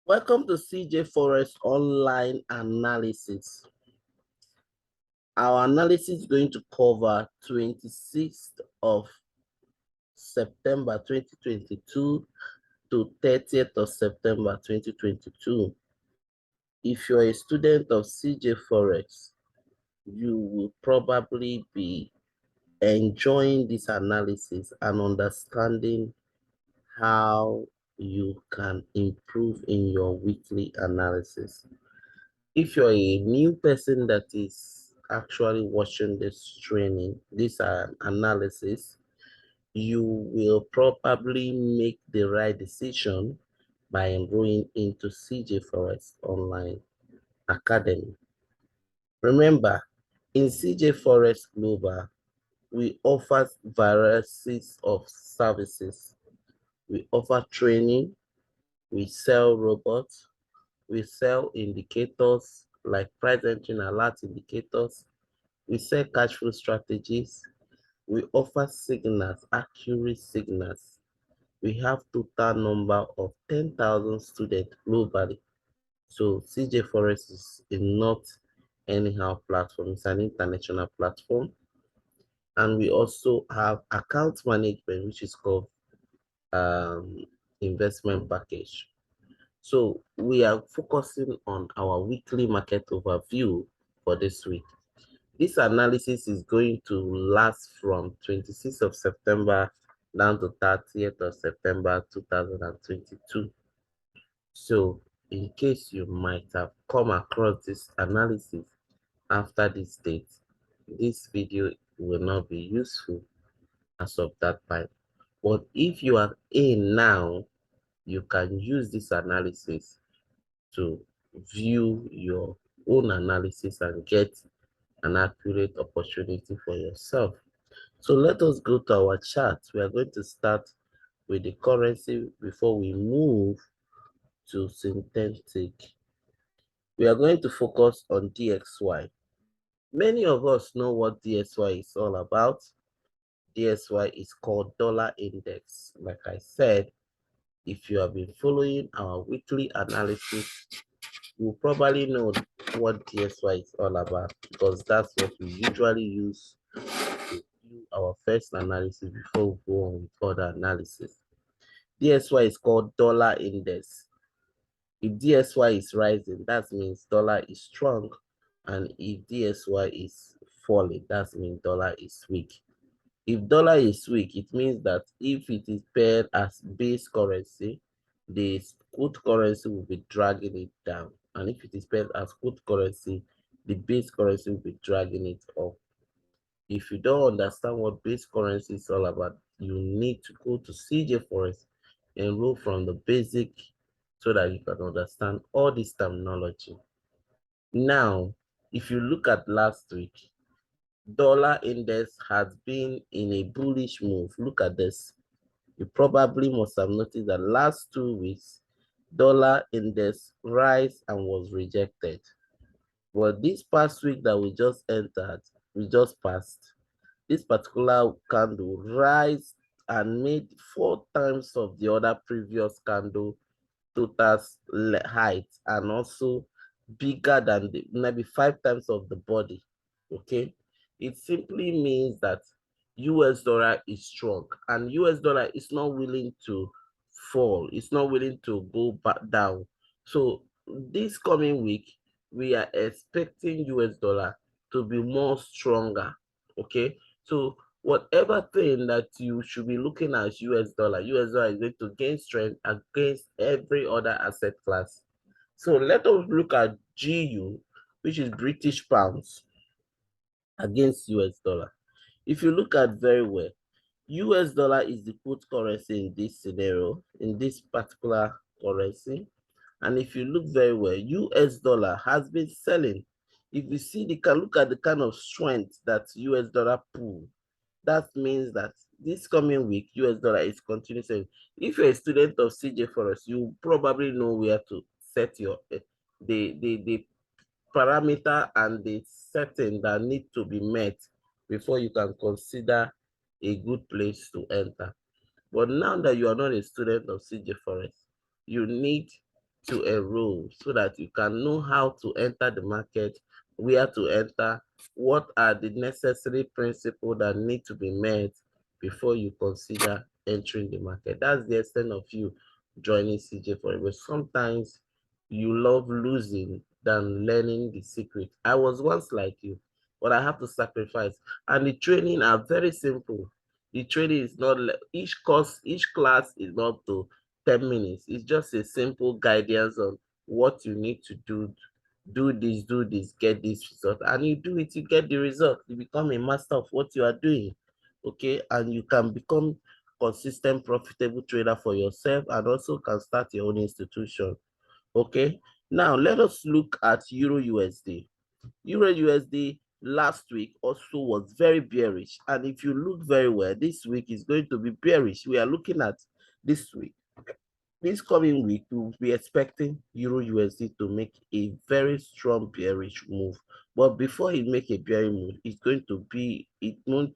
Welcome to Cjforex online analysis. Our analysis is going to cover 26th of September 2022 to 30th of September 2022. If you're a student of Cjforex, you will probably be enjoying this analysis and understanding how you can improve in your weekly analysis. If you're a new person that is actually watching this training, this analysis, you will probably make the right decision by enrolling into Cjforex Online Academy. Remember, in Cjforexglobal, we offer varieties of services. We offer training, we sell robots, we sell indicators like price entry and alert indicators. We sell cash flow strategies. We offer signals, accurate signals. We have total number of 10,000 students globally. So Cjforex is not anyhow platform, it's an international platform. And we also have account management, which is called investment package. So we are focusing on our weekly market overview for this week. This analysis is going to last from 26th of September down to 30th of September 2022. So in case you might have come across this analysis after this date, this video will not be useful as of that time. But if you are in now, you can use this analysis to view your own analysis and get an accurate opportunity for yourself. So let us go to our chart. We are going to start with the currency before we move to synthetic. We are going to focus on DXY. Many of us know what DXY is all about. DXY is called dollar index. Like I said, if you have been following our weekly analysis, you probably know what DXY is all about because that's what we usually use to do our first analysis before we go on with further analysis. DXY is called dollar index. If DXY is rising, that means dollar is strong, and if DXY is falling, that means dollar is weak. If dollar is weak, it means that if it is paired as base currency, the CRUDE currency will be dragging it down. And if it is paired as CRUDE currency, the base currency will be dragging it up. If you don't understand what base currency is all about, you need to go to Cjforex, enroll from the basic so that you can understand all this terminology. Now, if you look at last week, dollar index has been in a bullish move. Look at this. You probably must have noticed that last 2 weeks, dollar index rise and was rejected. But this past week that we just entered, we just passed, this particular candle rise and made 4 times of the other previous candle total height, and also bigger than the maybe 5 times of the body. Okay, it simply means that US dollar is strong and US dollar is not willing to fall, it's not willing to go back down. So this coming week we are expecting US dollar to be more stronger. Okay, so whatever thing that you should be looking at US dollar is going to gain strength against every other asset class. So let us look at GU, which is British pounds, against US dollar. If you look at very well, US dollar is the put currency in this scenario, in this particular currency. And if you look very well, US dollar has been selling. If you see, you can look at the kind of strength that US dollar pull. That means that this coming week, US dollar is continuing selling. If you're a student of Cjforex, you probably know where to set your the parameter and the setting that need to be met before you can consider a good place to enter. But now that you are not a student of Cjforex, you need to enroll so that you can know how to enter the market, where to enter, what are the necessary principles that need to be met before you consider entering the market. That's the extent of you joining Cjforex. Sometimes you love losing than learning the secret. I was once like you, but I have to sacrifice. And the training are very simple. The training is not, each course, each class is not to 10 minutes. It's just a simple guidance on what you need to do. Do this, get this result. And you do it, you get the result. You become a master of what you are doing. Okay, and you can become consistent, profitable trader for yourself, and also can start your own institution. Okay, now let us look at EURUSD. EURUSD last week also was very bearish, and if you look very well, this week is going to be bearish. We are looking at this week. This coming week, we will be expecting EURUSD to make a very strong bearish move. But before it make a bearish move, it's going to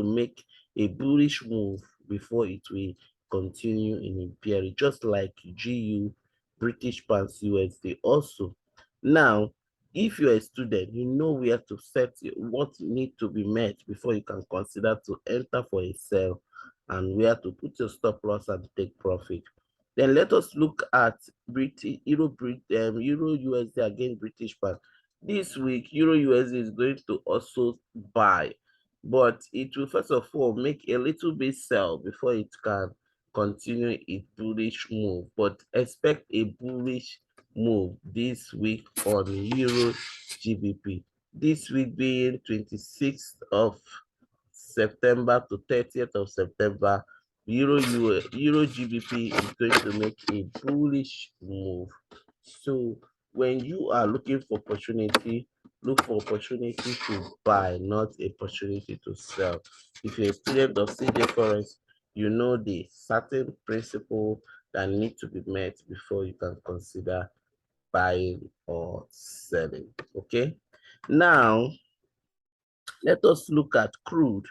make a bullish move before it will continue in a bearish, just like GU, British Pounds USD also. Now, if you're a student, you know where to set what need to be met before you can consider to enter for a sell, and where to put your stop loss and take profit. Then let us look at Euro USD against British pound. This week, Euro USD is going to also buy, but it will first of all make a little bit sell before it can continue its bullish move. But expect a bullish move this week on Euro GBP. This week being 26th of September to 30th of September, Euro GBP is going to make a bullish move. So when you are looking for opportunity, look for opportunity to buy, not a opportunity to sell. If you're a student of Cjforex, you know the certain principle that need to be met before you can consider buying or selling. Okay, now let us look at crude.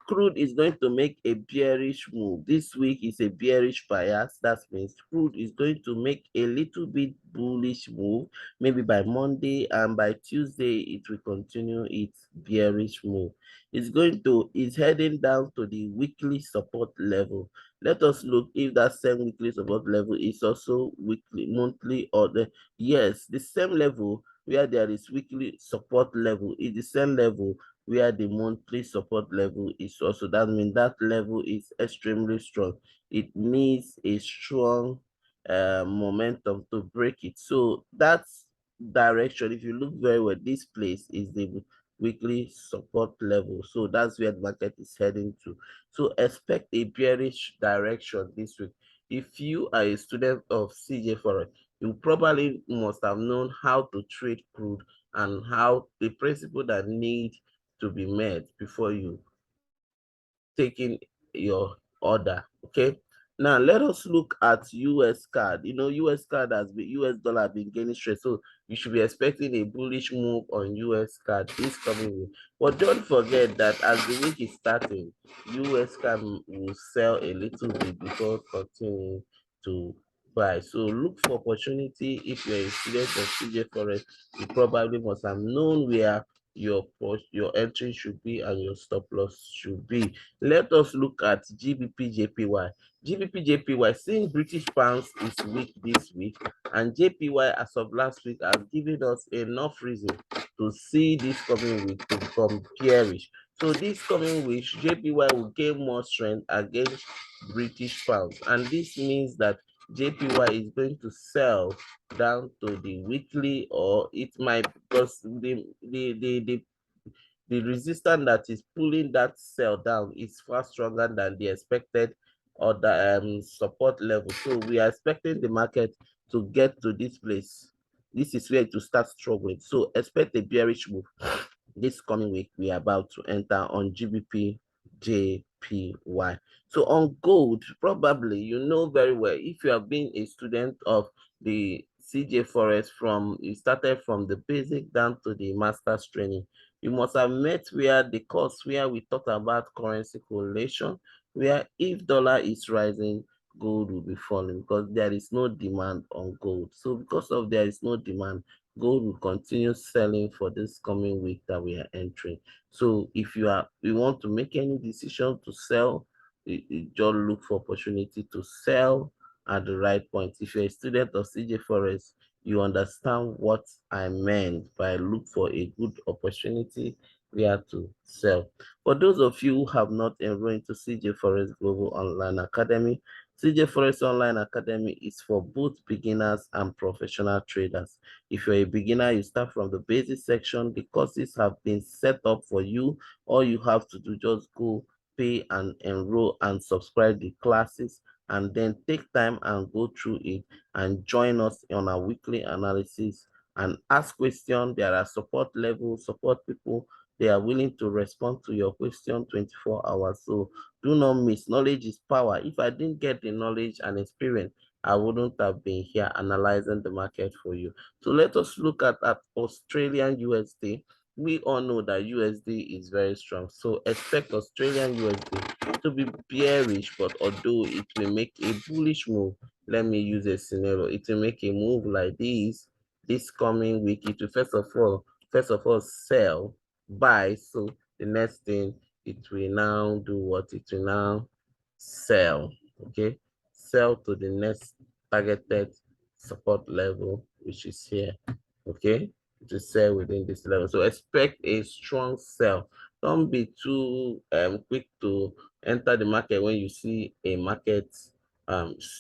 Crude is going to make a bearish move. This week is a bearish bias. That means crude is going to make a little bit bullish move. Maybe by Monday, and by Tuesday, it will continue its bearish move. It's heading down to the weekly support level. Let us look if that same weekly support level is also weekly, monthly, or yes, the same level where there is weekly support level is the same level where the monthly support level is also. That means that level is extremely strong. It needs a strong momentum to break it. So that's direction. If you look very well, this place is the weekly support level. So that's where the market is heading to. So expect a bearish direction this week. If you are a student of Cjforex, you probably must have known how to trade crude and how the principle that need to be met before you taking your order. Okay, now let us look at USCAD. You know, USCAD has been, US dollar been gaining strength, so you should be expecting a bullish move on USCAD this coming week. But don't forget that as the week is starting, USCAD will sell a little bit before continuing to buy. So look for opportunity. If you're a student of Cjforex, you probably must have known where your entry should be and your stop loss should be. Let us look at GBPJPY. GBPJPY, seeing British pounds is weak this week, and JPY as of last week has given us enough reason to see this coming week to become bearish. So this coming week, JPY will gain more strength against British pounds, and this means that JPY is going to sell down to the weekly, or it might, because the resistance that is pulling that sell down is far stronger than the expected or the support level. So we are expecting the market to get to this place. This is where to start struggling. So expect a bearish move this coming week. We are about to enter on GBPJPY. So on gold, probably you know very well, if you have been a student of the Cjforex from, you started from the basic down to the master's training, you must have met where the course where we talk about currency correlation, where if dollar is rising, gold will be falling because there is no demand on gold. So because of there is no demand, gold will continue selling for this coming week that we are entering. So if you want to make any decision to sell, you just look for opportunity to sell at the right point. If you're a student of CJ Forex, you understand what I meant by look for a good opportunity where to sell. For those of you who have not enrolled into Cjforexglobal Online Academy, Cjforex Online Academy is for both beginners and professional traders. If you're a beginner, you start from the basic section. The courses have been set up for you. All you have to do, just go pay and enroll and subscribe the classes, and then take time and go through it and join us on our weekly analysis and ask questions. There are support levels, support people. They are willing to respond to your question 24 hours. So do not miss. Knowledge is power. If I didn't get the knowledge and experience, I wouldn't have been here analyzing the market for you. So let us look at Australian USD. We all know that USD is very strong. So expect Australian USD to be bearish, but although it will make a bullish move, let me use a scenario. It will make a move like this coming week. It will first of all sell, buy. So the next thing, it will now do what? It will now sell. Okay, sell to the next targeted support level, which is here. Okay, to sell within this level. So expect a strong sell. Don't be too quick to enter the market when you see a market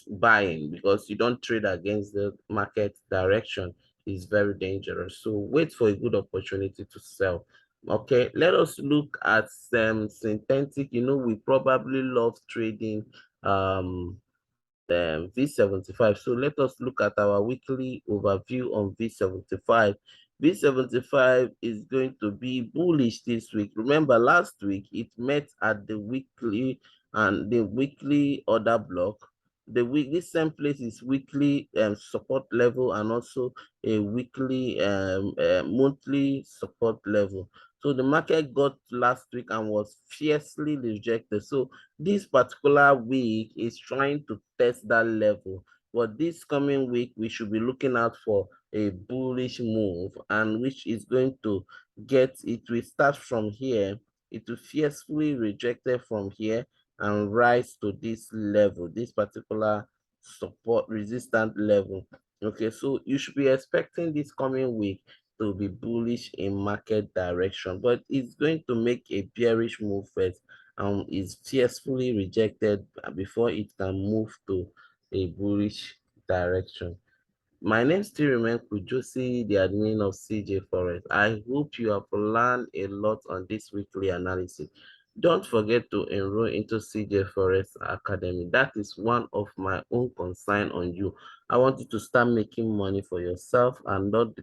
buying, because you don't trade against the market direction. Is very dangerous. So wait for a good opportunity to sell. Okay, let us look at some synthetic. We probably love trading V75. So let us look at our weekly overview on V75. V75 is going to be bullish this week. Remember, last week it met at the weekly order block. This same place is weekly support level, and also a weekly monthly support level. So the market got last week and was fiercely rejected. So this particular week is trying to test that level, but this coming week we should be looking out for a bullish move, and which is going to it will start from here. It will fiercely rejected from here and rise to this level, this particular support resistant level. Okay, so you should be expecting this coming week to be bullish in market direction, but it's going to make a bearish move first and is fiercely rejected before it can move to a bullish direction. My name still remains Kujosi, the admin of CJ Forex. I hope you have learned a lot on this weekly analysis. Don't forget to enroll into CJ Forex Academy. That is one of my own concern on you. I want you to start making money for yourself and not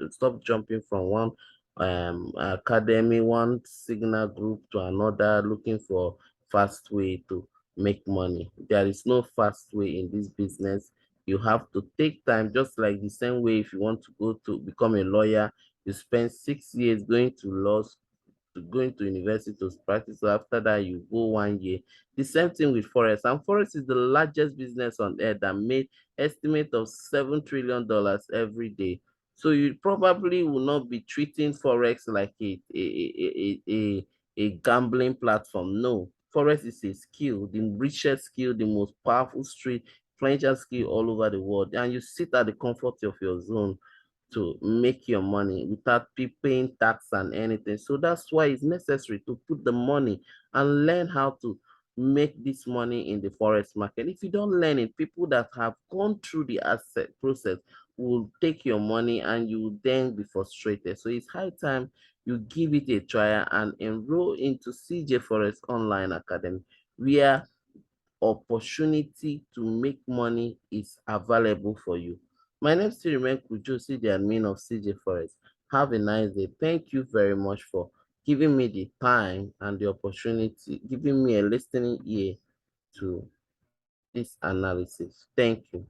stop jumping from one academy, one signal group to another, looking for fast way to make money. There is no fast way in this business. You have to take time, just like the same way if you want to go to become a lawyer, you spend 6 years going to university to practice. So after that, you go 1 year. The same thing with Forex. And Forex is the largest business on earth that made estimate of $7 trillion every day. So you probably will not be treating Forex like a gambling platform. No, Forex is a skill, the richest skill, the most powerful street financial skill all over the world, and you sit at the comfort of your zone to make your money without paying tax and anything. So that's why it's necessary to put the money and learn how to make this money in the forex market. If you don't learn it, people that have gone through the asset process will take your money and you will then be frustrated. So it's high time you give it a try and enroll into CJ Forex Online Academy, where opportunity to make money is available for you. My name still remains Kujosi, the admin of CJ Forex. Have a nice day. Thank you very much for giving me the time and the opportunity, giving me a listening ear to this analysis. Thank you.